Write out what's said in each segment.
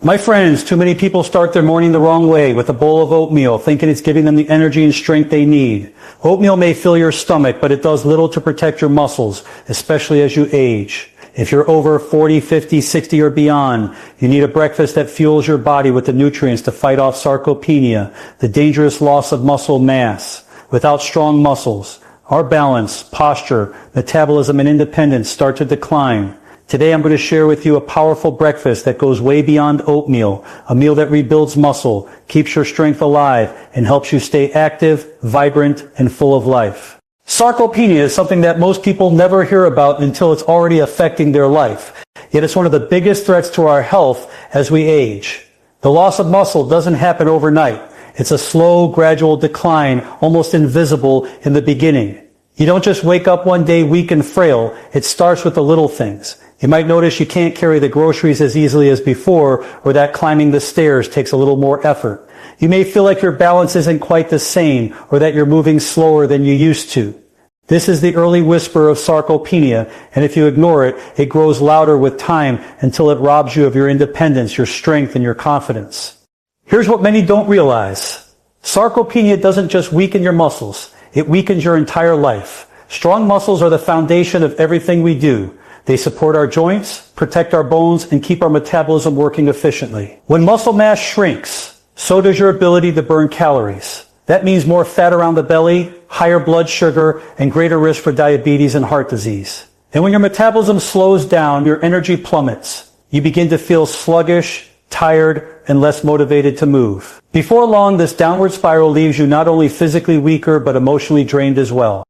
My friends, too many people start their morning the wrong way with a bowl of oatmeal, thinking it's giving them the energy and strength they need. Oatmeal may fill your stomach, but it does little to protect your muscles, especially as you age. If you're over 40, 50, 60 or beyond, you need a breakfast that fuels your body with the nutrients to fight off sarcopenia, the dangerous loss of muscle mass. Without strong muscles, our balance, posture, metabolism, and independence start to decline. Today I'm going to share with you a powerful breakfast that goes way beyond oatmeal, a meal that rebuilds muscle, keeps your strength alive, and helps you stay active, vibrant, and full of life. Sarcopenia is something that most people never hear about until it's already affecting their life. Yet it's one of the biggest threats to our health as we age. The loss of muscle doesn't happen overnight. It's a slow, gradual decline, almost invisible in the beginning. You don't just wake up one day weak and frail. It starts with the little things. You might notice you can't carry the groceries as easily as before, or that climbing the stairs takes a little more effort. You may feel like your balance isn't quite the same, or that you're moving slower than you used to. This is the early whisper of sarcopenia, and if you ignore it, it grows louder with time until it robs you of your independence, your strength, and your confidence. Here's what many don't realize. Sarcopenia doesn't just weaken your muscles. It weakens your entire life. Strong muscles are the foundation of everything we do. They support our joints, protect our bones, and keep our metabolism working efficiently. When muscle mass shrinks, so does your ability to burn calories. That means more fat around the belly, higher blood sugar, and greater risk for diabetes and heart disease. And when your metabolism slows down, your energy plummets. You begin to feel sluggish, tired, and less motivated to move. Before long, this downward spiral leaves you not only physically weaker, but emotionally drained as well.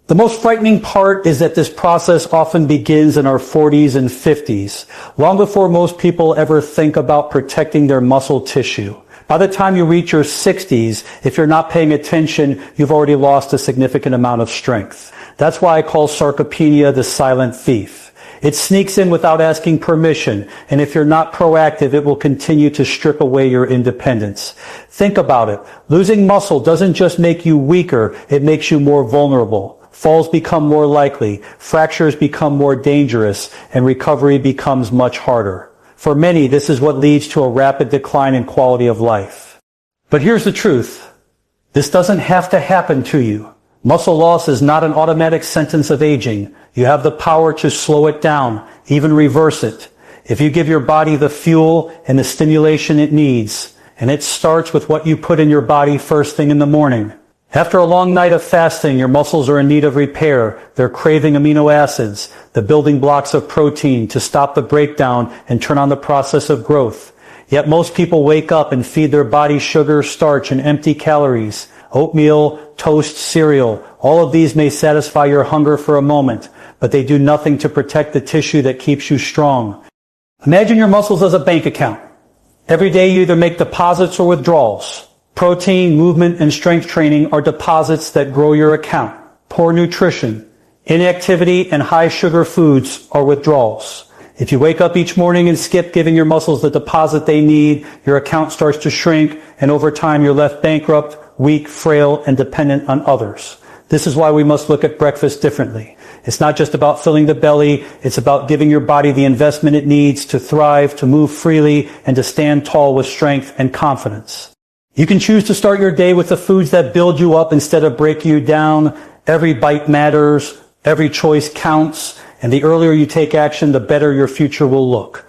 The most frightening part is that this process often begins in our 40s and 50s, long before most people ever think about protecting their muscle tissue. By the time you reach your 60s, if you're not paying attention, you've already lost a significant amount of strength. That's why I call sarcopenia the silent thief. It sneaks in without asking permission, and if you're not proactive, it will continue to strip away your independence. Think about it. Losing muscle doesn't just make you weaker, it makes you more vulnerable. Falls become more likely, fractures become more dangerous, and recovery becomes much harder. For many, this is what leads to a rapid decline in quality of life. But here's the truth. This doesn't have to happen to you. Muscle loss is not an automatic sentence of aging. You have the power to slow it down, even reverse it, if you give your body the fuel and the stimulation it needs. And it starts with what you put in your body first thing in the morning. After a long night of fasting, your muscles are in need of repair. They're craving amino acids, the building blocks of protein, to stop the breakdown and turn on the process of growth. Yet most people wake up and feed their body sugar, starch, and empty calories. Oatmeal, toast, cereal, all of these may satisfy your hunger for a moment, but they do nothing to protect the tissue that keeps you strong. Imagine your muscles as a bank account. Every day you either make deposits or withdrawals. Protein, movement, and strength training are deposits that grow your account. Poor nutrition, inactivity, and high sugar foods are withdrawals. If you wake up each morning and skip giving your muscles the deposit they need, your account starts to shrink, and over time you're left bankrupt, weak, frail, and dependent on others. This is why we must look at breakfast differently. It's not just about filling the belly, it's about giving your body the investment it needs to thrive, to move freely, and to stand tall with strength and confidence. You can choose to start your day with the foods that build you up instead of break you down. Every bite matters, every choice counts, and the earlier you take action, the better your future will look.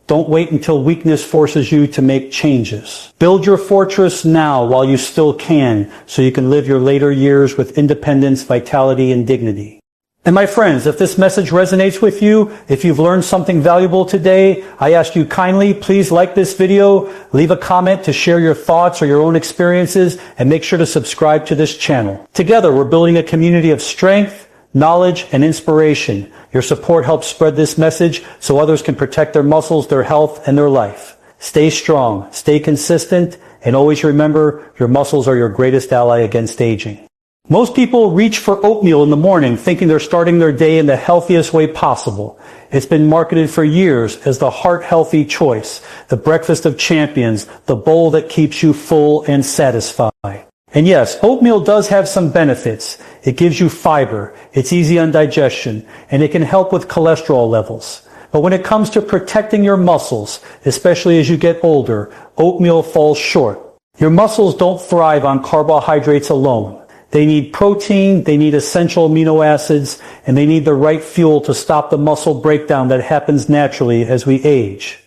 Don't wait until weakness forces you to make changes. Build your fortress now while you still can, so you can live your later years with independence, vitality, and dignity. And my friends, if this message resonates with you, if you've learned something valuable today, I ask you kindly, please like this video, leave a comment to share your thoughts or your own experiences, and make sure to subscribe to this channel. Together, we're building a community of strength, knowledge, and inspiration. Your support helps spread this message so others can protect their muscles, their health, and their life. Stay strong, stay consistent, and always remember your muscles are your greatest ally against aging. Most people reach for oatmeal in the morning thinking they're starting their day in the healthiest way possible. It's been marketed for years as the heart-healthy choice, the breakfast of champions, the bowl that keeps you full and satisfied. And yes, oatmeal does have some benefits. It gives you fiber, it's easy on digestion, and it can help with cholesterol levels. But when it comes to protecting your muscles, especially as you get older, oatmeal falls short. Your muscles don't thrive on carbohydrates alone. They need protein, they need essential amino acids, and they need the right fuel to stop the muscle breakdown that happens naturally as we age.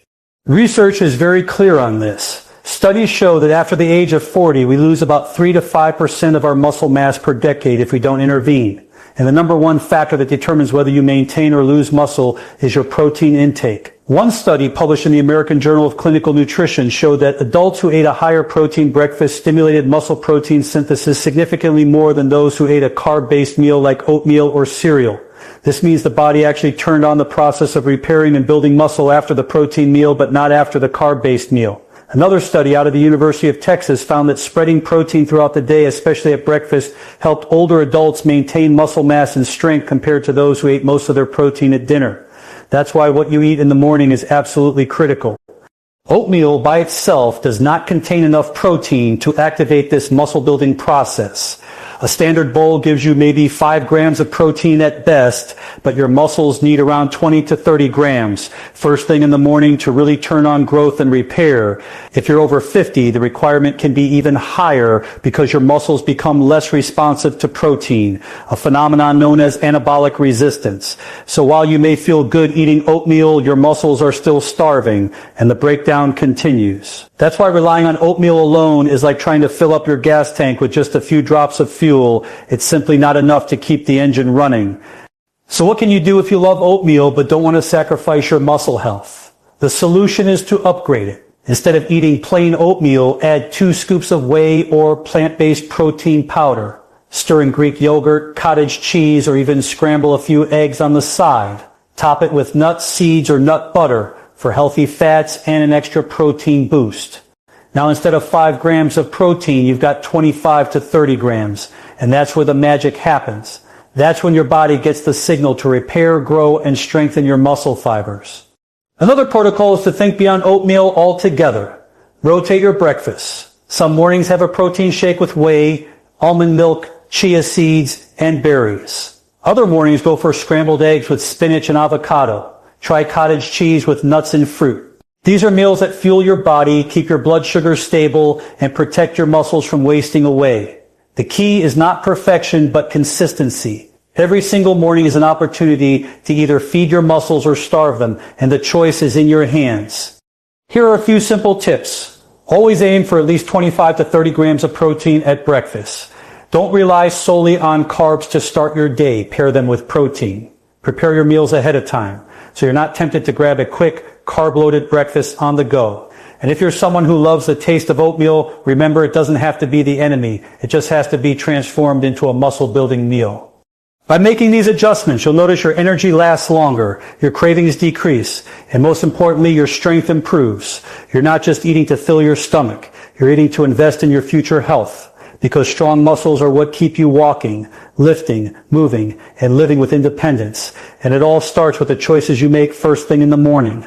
Research is very clear on this. Studies show that after the age of 40, we lose about 3 to 5% of our muscle mass per decade if we don't intervene. And the number one factor that determines whether you maintain or lose muscle is your protein intake. One study published in the American Journal of Clinical Nutrition showed that adults who ate a higher protein breakfast stimulated muscle protein synthesis significantly more than those who ate a carb-based meal like oatmeal or cereal. This means the body actually turned on the process of repairing and building muscle after the protein meal, but not after the carb-based meal. Another study out of the University of Texas found that spreading protein throughout the day, especially at breakfast, helped older adults maintain muscle mass and strength compared to those who ate most of their protein at dinner. That's why what you eat in the morning is absolutely critical. Oatmeal by itself does not contain enough protein to activate this muscle building process. A standard bowl gives you maybe 5 grams of protein at best, but your muscles need around 20 to 30 grams first thing in the morning to really turn on growth and repair. If you're over 50, the requirement can be even higher because your muscles become less responsive to protein, a phenomenon known as anabolic resistance. So while you may feel good eating oatmeal, your muscles are still starving, and the breakdown continues. That's why relying on oatmeal alone is like trying to fill up your gas tank with just a few drops of fuel. It's simply not enough to keep the engine running. So what can you do if you love oatmeal but don't want to sacrifice your muscle health? The solution is to upgrade it. Instead of eating plain oatmeal, add 2 scoops of whey or plant-based protein powder. Stir in Greek yogurt, cottage cheese, or even scramble a few eggs on the side. Top it with nuts, seeds, or nut butter for healthy fats and an extra protein boost. Now instead of 5 grams of protein, you've got 25 to 30 grams. And that's where the magic happens. That's when your body gets the signal to repair, grow, and strengthen your muscle fibers. Another protocol is to think beyond oatmeal altogether. Rotate your breakfasts. Some mornings have a protein shake with whey, almond milk, chia seeds, and berries. Other mornings go for scrambled eggs with spinach and avocado. Try cottage cheese with nuts and fruit. These are meals that fuel your body, keep your blood sugar stable, and protect your muscles from wasting away. The key is not perfection, but consistency. Every single morning is an opportunity to either feed your muscles or starve them, and the choice is in your hands. Here are a few simple tips. Always aim for at least 25 to 30 grams of protein at breakfast. Don't rely solely on carbs to start your day. Pair them with protein. Prepare your meals ahead of time, so you're not tempted to grab a quick, carb-loaded breakfast on the go. And if you're someone who loves the taste of oatmeal, remember it doesn't have to be the enemy. It just has to be transformed into a muscle-building meal. By making these adjustments, you'll notice your energy lasts longer, your cravings decrease, and most importantly, your strength improves. You're not just eating to fill your stomach. You're eating to invest in your future health. Because strong muscles are what keep you walking, lifting, moving, and living with independence. And it all starts with the choices you make first thing in the morning.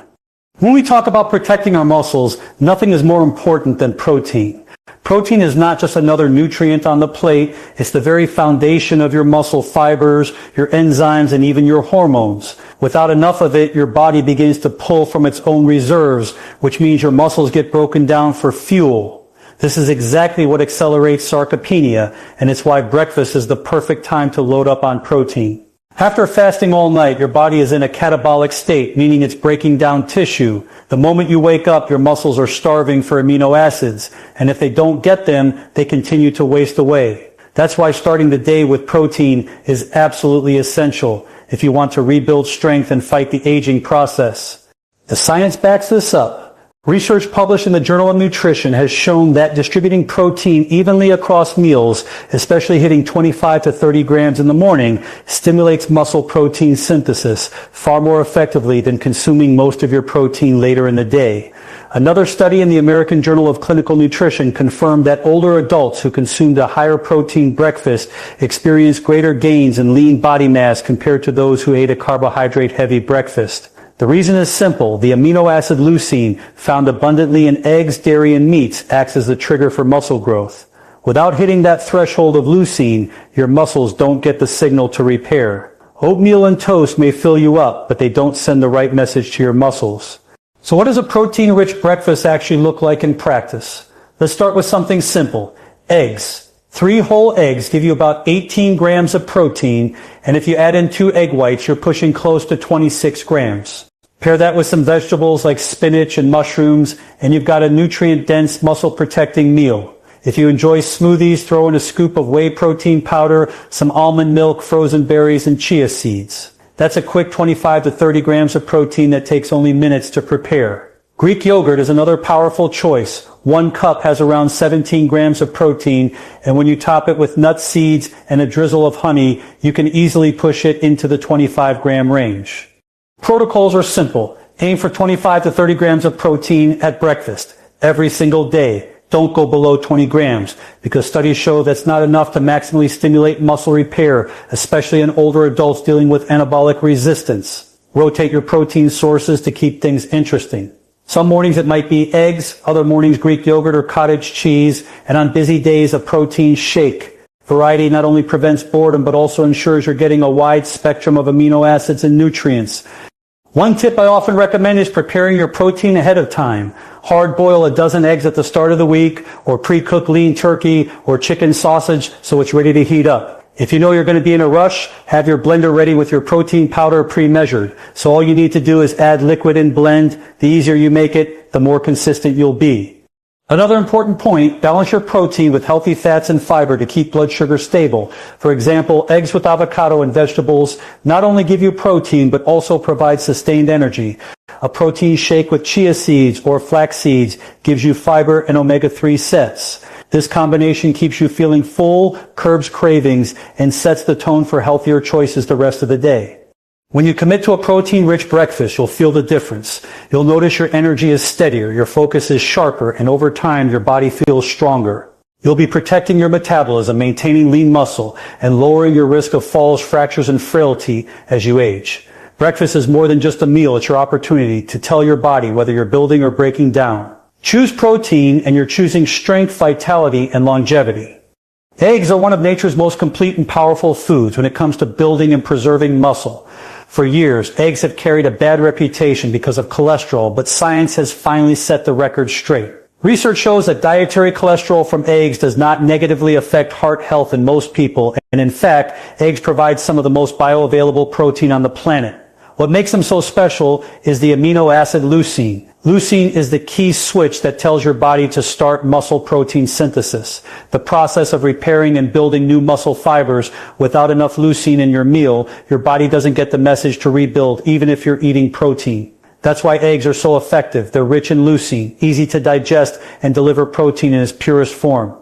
When we talk about protecting our muscles, nothing is more important than protein. Protein is not just another nutrient on the plate. It's the very foundation of your muscle fibers, your enzymes, and even your hormones. Without enough of it, your body begins to pull from its own reserves, which means your muscles get broken down for fuel. This is exactly what accelerates sarcopenia, and it's why breakfast is the perfect time to load up on protein. After fasting all night, your body is in a catabolic state, meaning it's breaking down tissue. The moment you wake up, your muscles are starving for amino acids, and if they don't get them, they continue to waste away. That's why starting the day with protein is absolutely essential if you want to rebuild strength and fight the aging process. The science backs this up. Research published in the Journal of Nutrition has shown that distributing protein evenly across meals, especially hitting 25 to 30 grams in the morning, stimulates muscle protein synthesis far more effectively than consuming most of your protein later in the day. Another study in the American Journal of Clinical Nutrition confirmed that older adults who consumed a higher protein breakfast experienced greater gains in lean body mass compared to those who ate a carbohydrate-heavy breakfast. The reason is simple. The amino acid leucine, found abundantly in eggs, dairy, and meats, acts as the trigger for muscle growth. Without hitting that threshold of leucine, your muscles don't get the signal to repair. Oatmeal and toast may fill you up, but they don't send the right message to your muscles. So what does a protein-rich breakfast actually look like in practice? Let's start with something simple. Eggs. 3 whole eggs give you about 18 grams of protein, and if you add in 2 egg whites, you're pushing close to 26 grams. Pair that with some vegetables like spinach and mushrooms, and you've got a nutrient-dense, muscle-protecting meal. If you enjoy smoothies, throw in a scoop of whey protein powder, some almond milk, frozen berries, and chia seeds. That's a quick 25 to 30 grams of protein that takes only minutes to prepare. Greek yogurt is another powerful choice. 1 cup has around 17 grams of protein, and when you top it with nut seeds and a drizzle of honey, you can easily push it into the 25-gram range. Protocols are simple. Aim for 25 to 30 grams of protein at breakfast every single day. Don't go below 20 grams, because studies show that's not enough to maximally stimulate muscle repair, especially in older adults dealing with anabolic resistance. Rotate your protein sources to keep things interesting. Some mornings it might be eggs, other mornings Greek yogurt or cottage cheese, and on busy days a protein shake. Variety not only prevents boredom, but also ensures you're getting a wide spectrum of amino acids and nutrients. One tip I often recommend is preparing your protein ahead of time. Hard boil a dozen eggs at the start of the week, or pre-cook lean turkey or chicken sausage so it's ready to heat up. If you know you're going to be in a rush, have your blender ready with your protein powder pre-measured. So all you need to do is add liquid and blend. The easier you make it, the more consistent you'll be. Another important point, balance your protein with healthy fats and fiber to keep blood sugar stable. For example, eggs with avocado and vegetables not only give you protein, but also provide sustained energy. A protein shake with chia seeds or flax seeds gives you fiber and omega-3 sets. This combination keeps you feeling full, curbs cravings, and sets the tone for healthier choices the rest of the day. When you commit to a protein-rich breakfast, you'll feel the difference. You'll notice your energy is steadier, your focus is sharper, and over time your body feels stronger. You'll be protecting your metabolism, maintaining lean muscle, and lowering your risk of falls, fractures, and frailty as you age. Breakfast is more than just a meal. It's your opportunity to tell your body whether you're building or breaking down. Choose protein, and you're choosing strength, vitality, and longevity. Eggs are one of nature's most complete and powerful foods when it comes to building and preserving muscle. For years, eggs have carried a bad reputation because of cholesterol, but science has finally set the record straight. Research shows that dietary cholesterol from eggs does not negatively affect heart health in most people, and in fact, eggs provide some of the most bioavailable protein on the planet. What makes them so special is the amino acid leucine. Leucine is the key switch that tells your body to start muscle protein synthesis. The process of repairing and building new muscle fibers. Without enough leucine in your meal, your body doesn't get the message to rebuild, even if you're eating protein. That's why eggs are so effective. They're rich in leucine, easy to digest, and deliver protein in its purest form.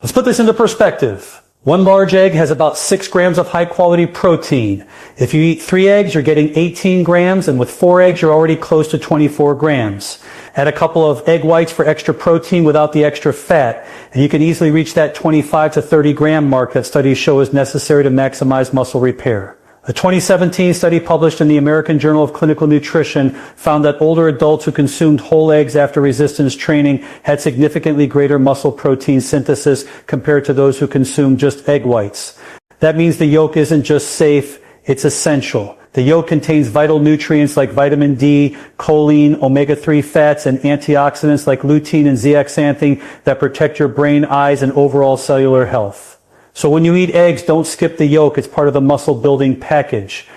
Let's put this into perspective. 1 large egg has about 6 grams of high-quality protein. If you eat 3 eggs, you're getting 18 grams, and with 4 eggs, you're already close to 24 grams. Add a couple of egg whites for extra protein without the extra fat, and you can easily reach that 25 to 30 gram mark that studies show is necessary to maximize muscle repair. A 2017 study published in the American Journal of Clinical Nutrition found that older adults who consumed whole eggs after resistance training had significantly greater muscle protein synthesis compared to those who consumed just egg whites. That means the yolk isn't just safe, it's essential. The yolk contains vital nutrients like vitamin D, choline, omega-3 fats, and antioxidants like lutein and zeaxanthin that protect your brain, eyes, and overall cellular health. So when you eat eggs, don't skip the yolk. It's part of the muscle building package.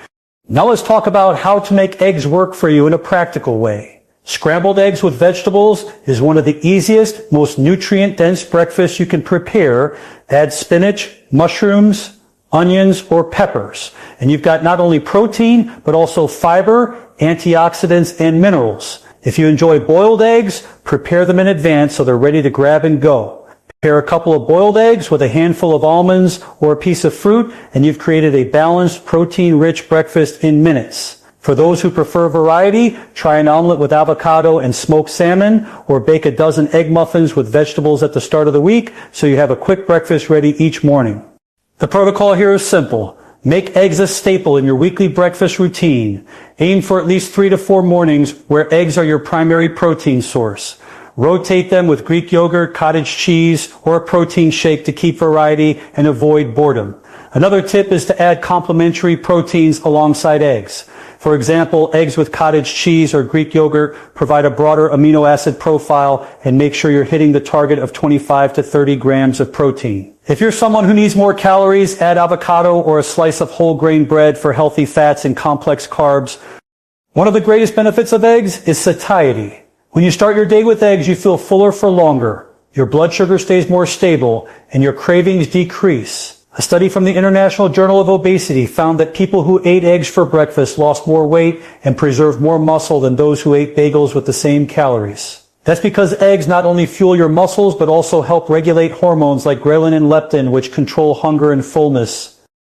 Now let's talk about how to make eggs work for you in a practical way. Scrambled eggs with vegetables is one of the easiest, most nutrient-dense breakfasts you can prepare. Add spinach, mushrooms, onions, or peppers. And you've got not only protein, but also fiber, antioxidants, and minerals. If you enjoy boiled eggs, prepare them in advance so they're ready to grab and go. Pair a couple of boiled eggs with a handful of almonds or a piece of fruit, and you've created a balanced, protein-rich breakfast in minutes. For those who prefer variety, try an omelet with avocado and smoked salmon, or bake a dozen egg muffins with vegetables at the start of the week so you have a quick breakfast ready each morning. The protocol here is simple. Make eggs a staple in your weekly breakfast routine. Aim for at least 3 to 4 mornings where eggs are your primary protein source. Rotate them with Greek yogurt, cottage cheese, or a protein shake to keep variety and avoid boredom. Another tip is to add complementary proteins alongside eggs. For example, eggs with cottage cheese or Greek yogurt provide a broader amino acid profile and make sure you're hitting the target of 25 to 30 grams of protein. If you're someone who needs more calories, add avocado or a slice of whole grain bread for healthy fats and complex carbs. One of the greatest benefits of eggs is satiety. When you start your day with eggs, you feel fuller for longer. Your blood sugar stays more stable and your cravings decrease. A study from the International Journal of Obesity found that people who ate eggs for breakfast lost more weight and preserved more muscle than those who ate bagels with the same calories. That's because eggs not only fuel your muscles, but also help regulate hormones like ghrelin and leptin, which control hunger and fullness.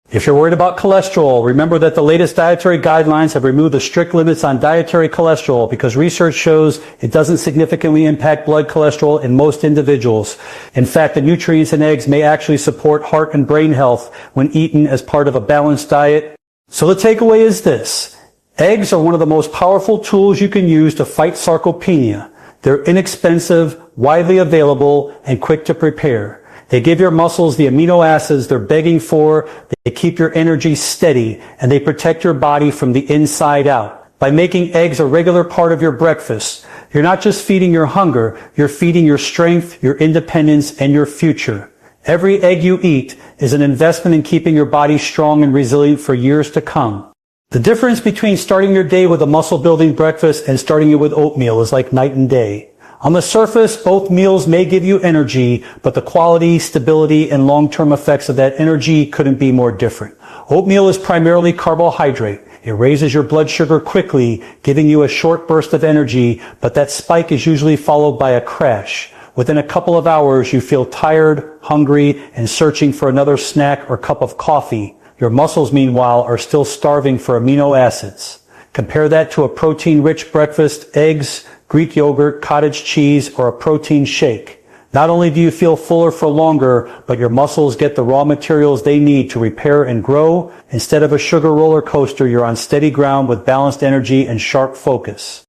If you're worried about cholesterol, remember that the latest dietary guidelines have removed the strict limits on dietary cholesterol because research shows it doesn't significantly impact blood cholesterol in most individuals. In fact, the nutrients in eggs may actually support heart and brain health when eaten as part of a balanced diet. So the takeaway is this. Eggs are one of the most powerful tools you can use to fight sarcopenia. They're inexpensive, widely available, and quick to prepare. They give your muscles the amino acids they're begging for, they keep your energy steady, and they protect your body from the inside out. By making eggs a regular part of your breakfast, you're not just feeding your hunger, you're feeding your strength, your independence, and your future. Every egg you eat is an investment in keeping your body strong and resilient for years to come. The difference between starting your day with a muscle-building breakfast and starting it with oatmeal is like night and day. On the surface, both meals may give you energy, but the quality, stability, and long-term effects of that energy couldn't be more different. Oatmeal is primarily carbohydrate. It raises your blood sugar quickly, giving you a short burst of energy, but that spike is usually followed by a crash. Within a couple of hours, you feel tired, hungry, and searching for another snack or cup of coffee. Your muscles, meanwhile, are still starving for amino acids. Compare that to a protein-rich breakfast, eggs, Greek yogurt, cottage cheese, or a protein shake. Not only do you feel fuller for longer, but your muscles get the raw materials they need to repair and grow. Instead of a sugar roller coaster, you're on steady ground with balanced energy and sharp focus.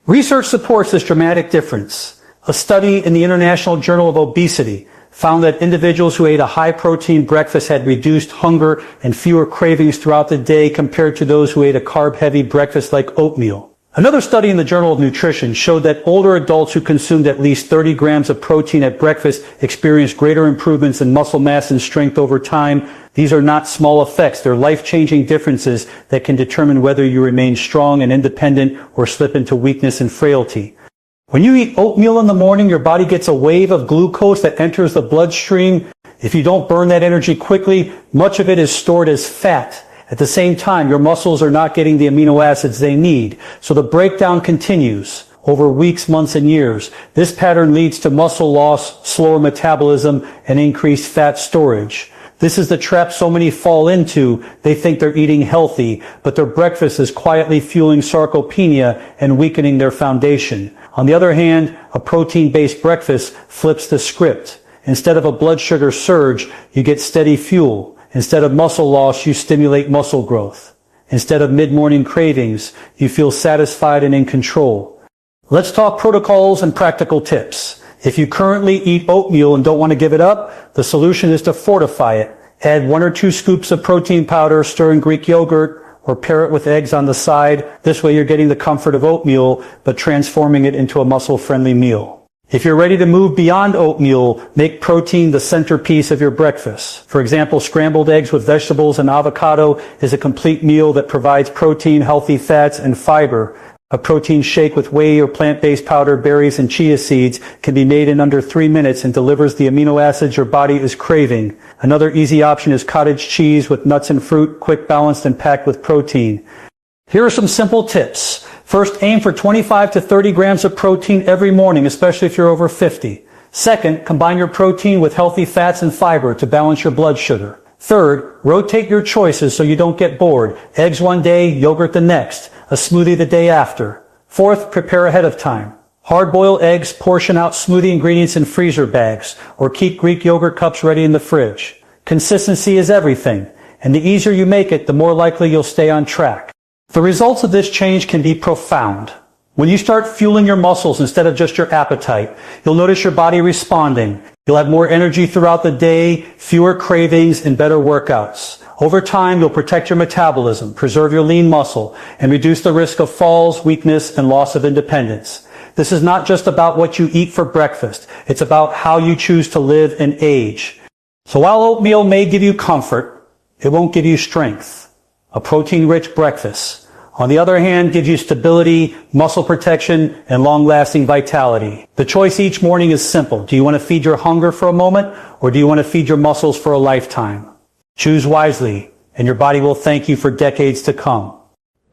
Research supports this dramatic difference. A study in the International Journal of Obesity found that individuals who ate a high-protein breakfast had reduced hunger and fewer cravings throughout the day compared to those who ate a carb-heavy breakfast like oatmeal. Another study in the Journal of Nutrition showed that older adults who consumed at least 30 grams of protein at breakfast experienced greater improvements in muscle mass and strength over time. These are not small effects. They're life-changing differences that can determine whether you remain strong and independent or slip into weakness and frailty. When you eat oatmeal in the morning, your body gets a wave of glucose that enters the bloodstream. If you don't burn that energy quickly, much of it is stored as fat. At the same time, your muscles are not getting the amino acids they need, so the breakdown continues over weeks, months, and years. This pattern leads to muscle loss, slower metabolism, and increased fat storage. This is the trap so many fall into. They think they're eating healthy, but their breakfast is quietly fueling sarcopenia and weakening their foundation. On the other hand, a protein-based breakfast flips the script. Instead of a blood sugar surge, you get steady fuel. Instead of muscle loss, you stimulate muscle growth. Instead of mid-morning cravings, you feel satisfied and in control. Let's talk protocols and practical tips. If you currently eat oatmeal and don't want to give it up, the solution is to fortify it. Add 1 or 2 scoops of protein powder, stir in Greek yogurt, or pair it with eggs on the side. This way you're getting the comfort of oatmeal, but transforming it into a muscle-friendly meal. If you're ready to move beyond oatmeal, make protein the centerpiece of your breakfast. For example, scrambled eggs with vegetables and avocado is a complete meal that provides protein, healthy fats, and fiber. A protein shake with whey or plant-based powder, berries, and chia seeds can be made in under 3 minutes and delivers the amino acids your body is craving. Another easy option is cottage cheese with nuts and fruit, quick, balanced, and packed with protein. Here are some simple tips. First, aim for 25 to 30 grams of protein every morning, especially if you're over 50. Second, combine your protein with healthy fats and fiber to balance your blood sugar. Third, rotate your choices so you don't get bored. Eggs one day, yogurt the next, a smoothie the day after. Fourth, prepare ahead of time. Hard-boiled eggs, portion out smoothie ingredients in freezer bags, or keep Greek yogurt cups ready in the fridge. Consistency is everything, and the easier you make it, the more likely you'll stay on track. The results of this change can be profound. When you start fueling your muscles instead of just your appetite, you'll notice your body responding. You'll have more energy throughout the day, fewer cravings, and better workouts. Over time, you'll protect your metabolism, preserve your lean muscle, and reduce the risk of falls, weakness, and loss of independence. This is not just about what you eat for breakfast. It's about how you choose to live and age. So while oatmeal may give you comfort, it won't give you strength. A protein-rich breakfast, on the other hand, gives you stability, muscle protection, and long-lasting vitality. The choice each morning is simple. Do you want to feed your hunger for a moment, or do you want to feed your muscles for a lifetime? Choose wisely, and your body will thank you for decades to come.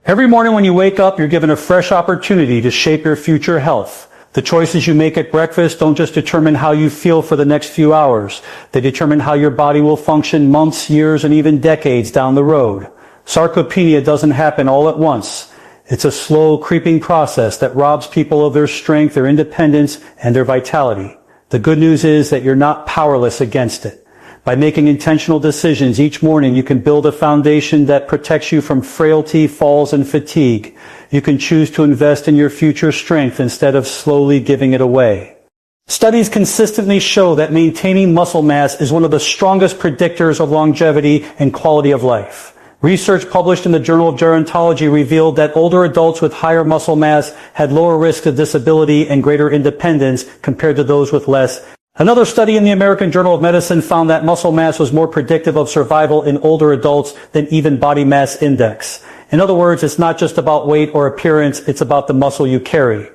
Every morning when you wake up, you're given a fresh opportunity to shape your future health. The choices you make at breakfast don't just determine how you feel for the next few hours. They determine how your body will function months, years, and even decades down the road. Sarcopenia doesn't happen all at once. It's a slow, creeping process that robs people of their strength, their independence, and their vitality. The good news is that you're not powerless against it. By making intentional decisions each morning, you can build a foundation that protects you from frailty, falls, and fatigue. You can choose to invest in your future strength instead of slowly giving it away. Studies consistently show that maintaining muscle mass is one of the strongest predictors of longevity and quality of life. Research published in the Journal of Gerontology revealed that older adults with higher muscle mass had lower risk of disability and greater independence compared to those with less. Another study in the American Journal of Medicine found that muscle mass was more predictive of survival in older adults than even body mass index. In other words, it's not just about weight or appearance, it's about the muscle you carry.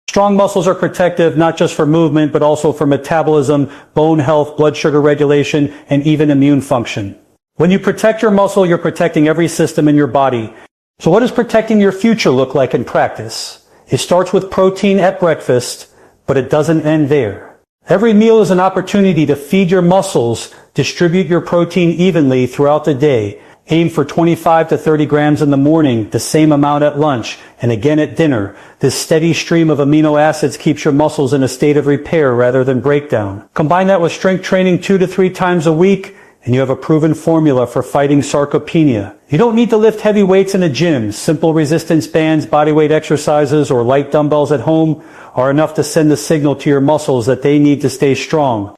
Strong muscles are protective not just for movement, but also for metabolism, bone health, blood sugar regulation, and even immune function. When you protect your muscle, you're protecting every system in your body. So what does protecting your future look like in practice? It starts with protein at breakfast, but it doesn't end there. Every meal is an opportunity to feed your muscles, distribute your protein evenly throughout the day. Aim for 25 to 30 grams in the morning, the same amount at lunch, and again at dinner. This steady stream of amino acids keeps your muscles in a state of repair rather than breakdown. Combine that with strength training 2 to 3 times a week, and you have a proven formula for fighting sarcopenia. You don't need to lift heavy weights in a gym. Simple resistance bands, bodyweight exercises, or light dumbbells at home are enough to send a signal to your muscles that they need to stay strong.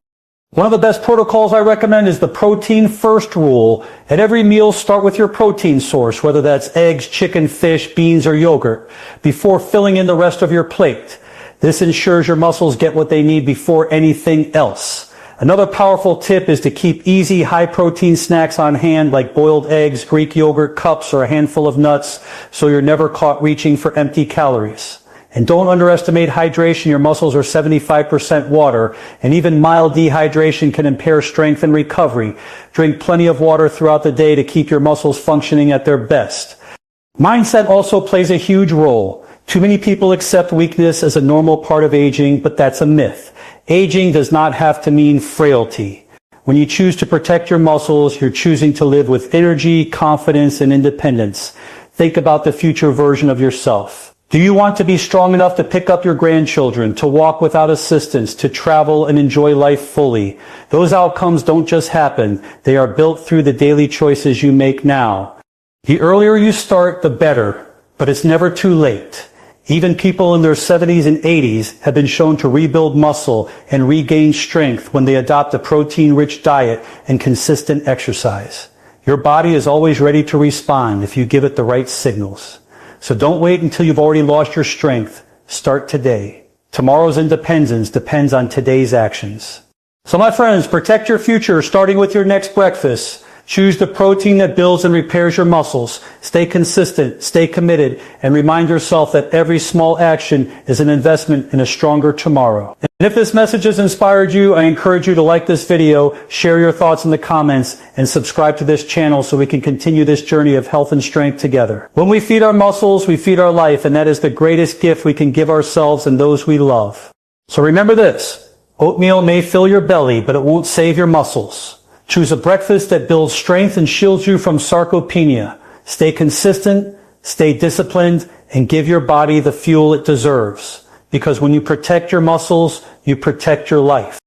One of the best protocols I recommend is the protein first rule. At every meal, start with your protein source, whether that's eggs, chicken, fish, beans, or yogurt, before filling in the rest of your plate. This ensures your muscles get what they need before anything else. Another powerful tip is to keep easy, high-protein snacks on hand like boiled eggs, Greek yogurt, cups, or a handful of nuts, so you're never caught reaching for empty calories. And don't underestimate hydration. Your muscles are 75% water, and even mild dehydration can impair strength and recovery. Drink plenty of water throughout the day to keep your muscles functioning at their best. Mindset also plays a huge role. Too many people accept weakness as a normal part of aging, but that's a myth. Aging does not have to mean frailty. When you choose to protect your muscles, you're choosing to live with energy, confidence, and independence. Think about the future version of yourself. Do you want to be strong enough to pick up your grandchildren, to walk without assistance, to travel and enjoy life fully? Those outcomes don't just happen. They are built through the daily choices you make now. The earlier you start, the better, but it's never too late. Even people in their 70s and 80s have been shown to rebuild muscle and regain strength when they adopt a protein-rich diet and consistent exercise. Your body is always ready to respond if you give it the right signals. So don't wait until you've already lost your strength. Start today. Tomorrow's independence depends on today's actions. So my friends, protect your future starting with your next breakfast. Choose the protein that builds and repairs your muscles. Stay consistent, stay committed, and remind yourself that every small action is an investment in a stronger tomorrow. And if this message has inspired you, I encourage you to like this video, share your thoughts in the comments, and subscribe to this channel so we can continue this journey of health and strength together. When we feed our muscles, we feed our life, and that is the greatest gift we can give ourselves and those we love. So remember this, oatmeal may fill your belly, but it won't save your muscles. Choose a breakfast that builds strength and shields you from sarcopenia. Stay consistent, stay disciplined, and give your body the fuel it deserves. Because when you protect your muscles, you protect your life.